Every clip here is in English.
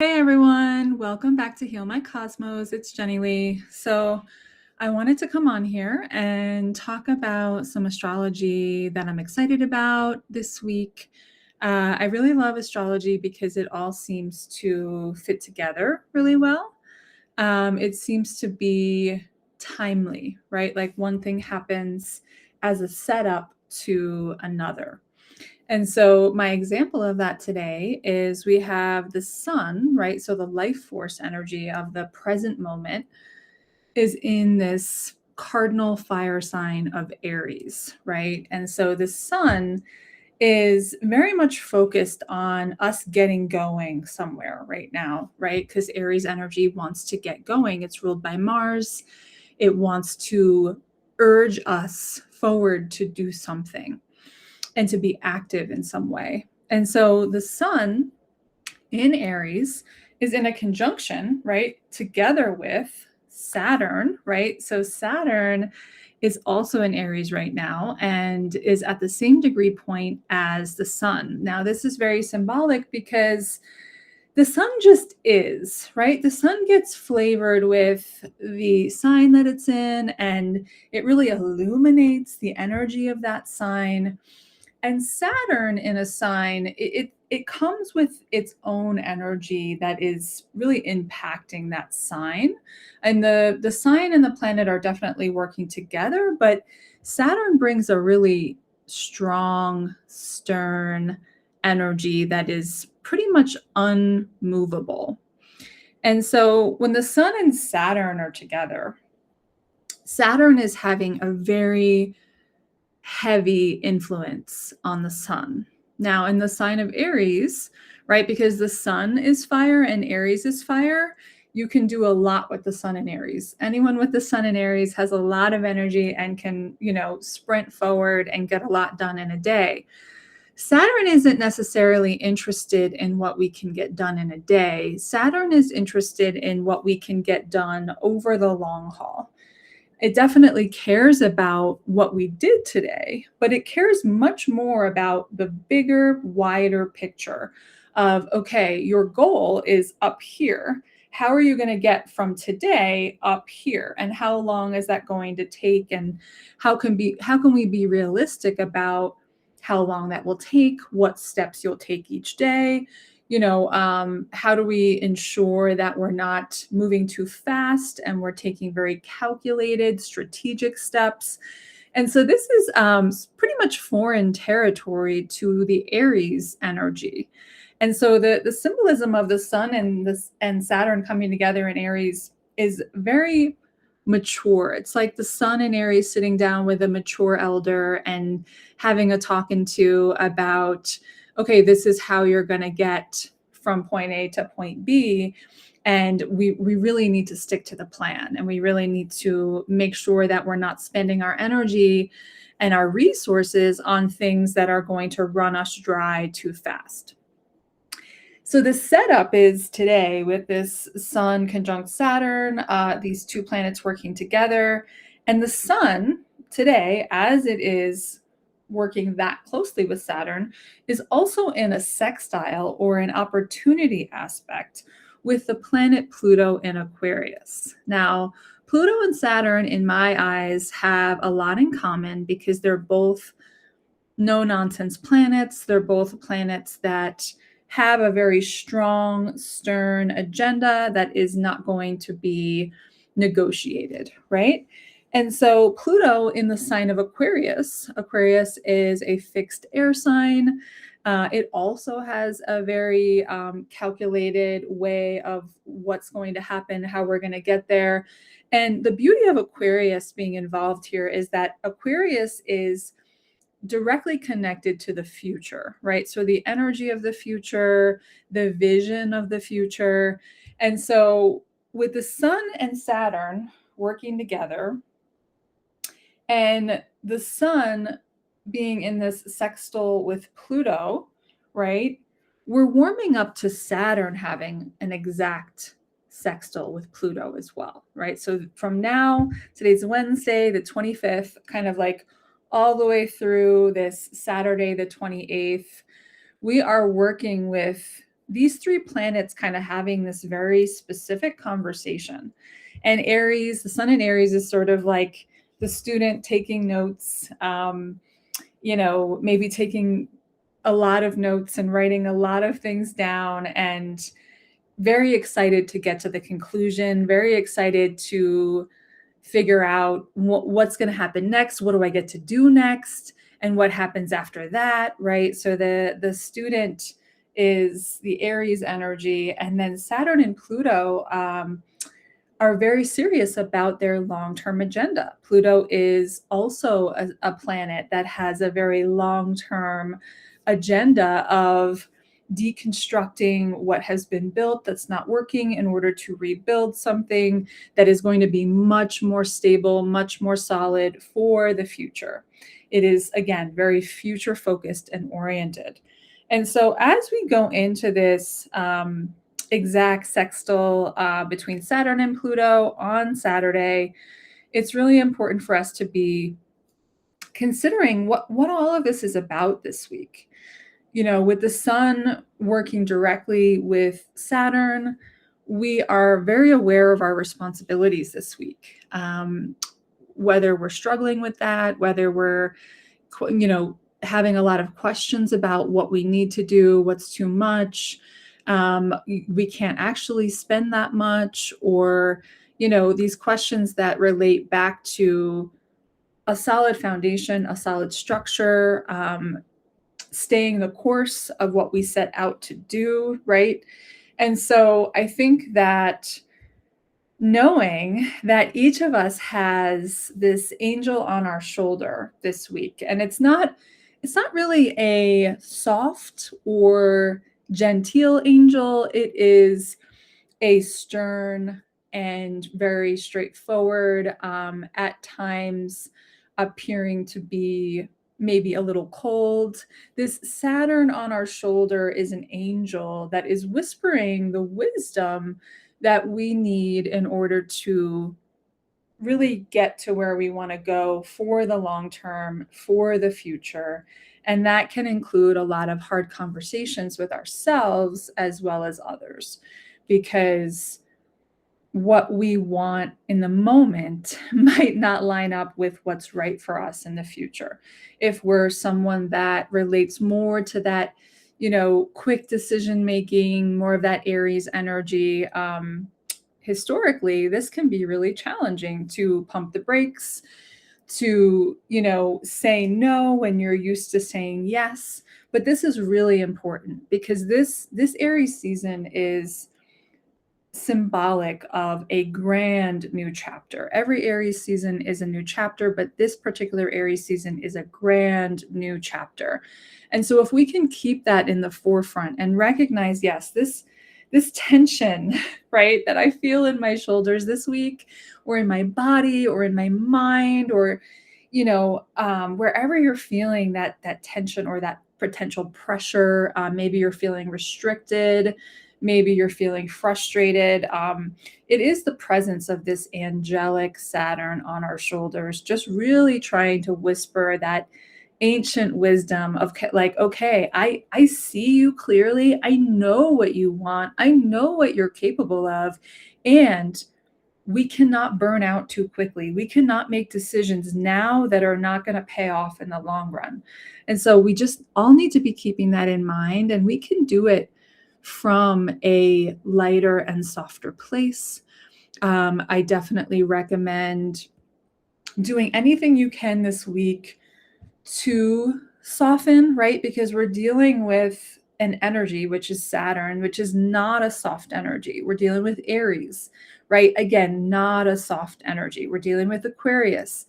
Hey everyone, welcome back to Heal My Cosmos. It's Jenilee. So, I wanted to come on here and talk about some astrology that I'm excited about this week. I really love astrology because it all seems to fit together really well. It seems to be timely, right? Like one thing happens as a setup to another. And so, my example of that today is we have the sun, right? So, the life force energy of the present moment is in this cardinal fire sign of Aries, right? And so, the sun is very much focused on us getting going somewhere right now, right? Because Aries energy wants to get going. It's ruled by Mars, it wants to urge us forward to do something and to be active in some way. And so the sun in Aries is in a conjunction, right, together with Saturn, right? So Saturn is also in Aries right now and is at the same degree point as the sun. Now, this is very symbolic because the sun just is, right? The sun gets flavored with the sign that it's in, and it really illuminates the energy of that sign. And Saturn in a sign, it comes with its own energy that is really impacting that sign. And the sign and the planet are definitely working together, but Saturn brings a really strong, stern energy that is pretty much unmovable. And so when the sun and Saturn are together, Saturn is having a very heavy influence on the sun. Now, in the sign of Aries, right, because the sun is fire and Aries is fire, you can do a lot with the sun in Aries. Anyone with the sun in Aries has a lot of energy and can, sprint forward and get a lot done in a day. Saturn isn't necessarily interested in what we can get done in a day. Saturn is interested in what we can get done over the long haul. It definitely cares about what we did today, but it cares much more about the bigger, wider picture of, okay, your goal is up here. How are you going to get from today up here? And how long is that going to take? And how can we be realistic about how long that will take, what steps you'll take each day? How do we ensure that we're not moving too fast and we're taking very calculated, strategic steps? And so this is pretty much foreign territory to the Aries energy. And so the symbolism of the sun and Saturn coming together in Aries is very mature. It's like the sun in Aries sitting down with a mature elder and having a talking to about, okay, this is how you're going to get from point A to point B. And we really need to stick to the plan. And we really need to make sure that we're not spending our energy and our resources on things that are going to run us dry too fast. So the setup is today with this sun conjunct Saturn, these two planets working together. And the sun today, as it is working that closely with Saturn, is also in a sextile or an opportunity aspect with the planet Pluto in Aquarius. Now, Pluto and Saturn, in my eyes, have a lot in common because they're both no-nonsense planets. They're both planets that have a very strong, stern agenda that is not going to be negotiated, right? And so Pluto in the sign of Aquarius is a fixed air sign. It also has a very calculated way of what's going to happen, how we're going to get there. And the beauty of Aquarius being involved here is that Aquarius is directly connected to the future, right? So the energy of the future, the vision of the future. And so with the sun and Saturn working together, and the sun being in this sextile with Pluto, right? We're warming up to Saturn having an exact sextile with Pluto as well, right? So from now, today's Wednesday, the 25th, kind of like all the way through this Saturday, the 28th, we are working with these three planets kind of having this very specific conversation. And Aries, the sun in Aries is sort of like the student taking notes, maybe taking a lot of notes and writing a lot of things down, and very excited to get to the conclusion, very excited to figure out what's going to happen next. What do I get to do next? And what happens after that, right? So the student is the Aries energy, and then Saturn and Pluto are very serious about their long-term agenda. Pluto is also a planet that has a very long-term agenda of deconstructing what has been built that's not working in order to rebuild something that is going to be much more stable, much more solid for the future. It is, again, very future focused and oriented. And so as we go into this exact sextile between Saturn and Pluto on Saturday, it's really important for us to be considering what all of this is about this week. With the sun working directly with Saturn, we are very aware of our responsibilities this week. Whether we're struggling with that, whether we're, having a lot of questions about what we need to do, what's too much, we can't actually spend that much, or, these questions that relate back to a solid foundation, a solid structure, staying the course of what we set out to do, right? And so I think that knowing that each of us has this angel on our shoulder this week, and it's not really a soft or genteel angel. It is a stern and very straightforward, at times appearing to be maybe a little cold. This Saturn on our shoulder is an angel that is whispering the wisdom that we need in order to really get to where we want to go for the long term, for the future. And that can include a lot of hard conversations with ourselves as well as others, because what we want in the moment might not line up with what's right for us in the future. If we're someone that relates more to that, quick decision making, more of that Aries energy, historically, this can be really challenging to pump the brakes, to, say no when you're used to saying yes. But this is really important because this Aries season is symbolic of a grand new chapter. Every Aries season is a new chapter, but this particular Aries season is a grand new chapter. And so if we can keep that in the forefront and recognize, yes, this tension, right, that I feel in my shoulders this week, or in my body, or in my mind, or, wherever you're feeling that tension or that potential pressure, maybe you're feeling restricted, maybe you're feeling frustrated. It is the presence of this angelic Saturn on our shoulders, just really trying to whisper that ancient wisdom of like, okay, I see you clearly. I know what you want. I know what you're capable of. And we cannot burn out too quickly. We cannot make decisions now that are not going to pay off in the long run. And so we just all need to be keeping that in mind, and we can do it from a lighter and softer place. I definitely recommend doing anything you can this week to soften, right? Because we're dealing with an energy, which is Saturn, which is not a soft energy. We're dealing with Aries, right? Again, not a soft energy. We're dealing with Aquarius.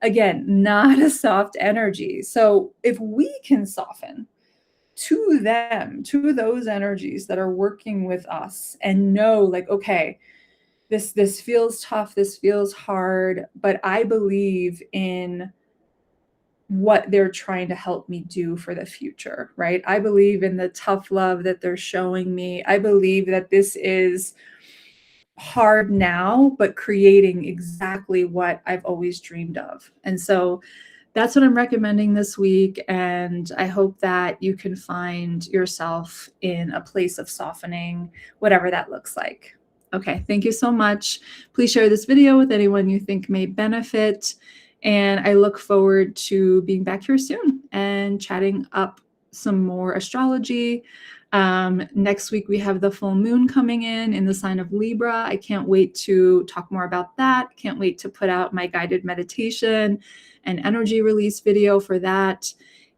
Again, not a soft energy. So if we can soften to them, to those energies that are working with us, and know like, okay, this feels tough, this feels hard, but I believe in what they're trying to help me do for the future, right? I believe in the tough love that they're showing me. I believe that this is hard now, but creating exactly what I've always dreamed of. And so that's what I'm recommending this week. And I hope that you can find yourself in a place of softening, whatever that looks like. Okay, thank you so much. Please share this video with anyone you think may benefit. And I look forward to being back here soon and chatting up some more astrology. Next week, we have the full moon coming in the sign of Libra. I can't wait to talk more about that. Can't wait to put out my guided meditation and energy release video for that.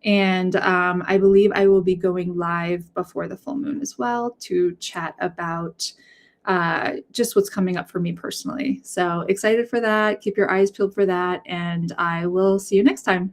And I believe I will be going live before the full moon as well to chat about just what's coming up for me personally. So excited for that. Keep your eyes peeled for that. And I will see you next time.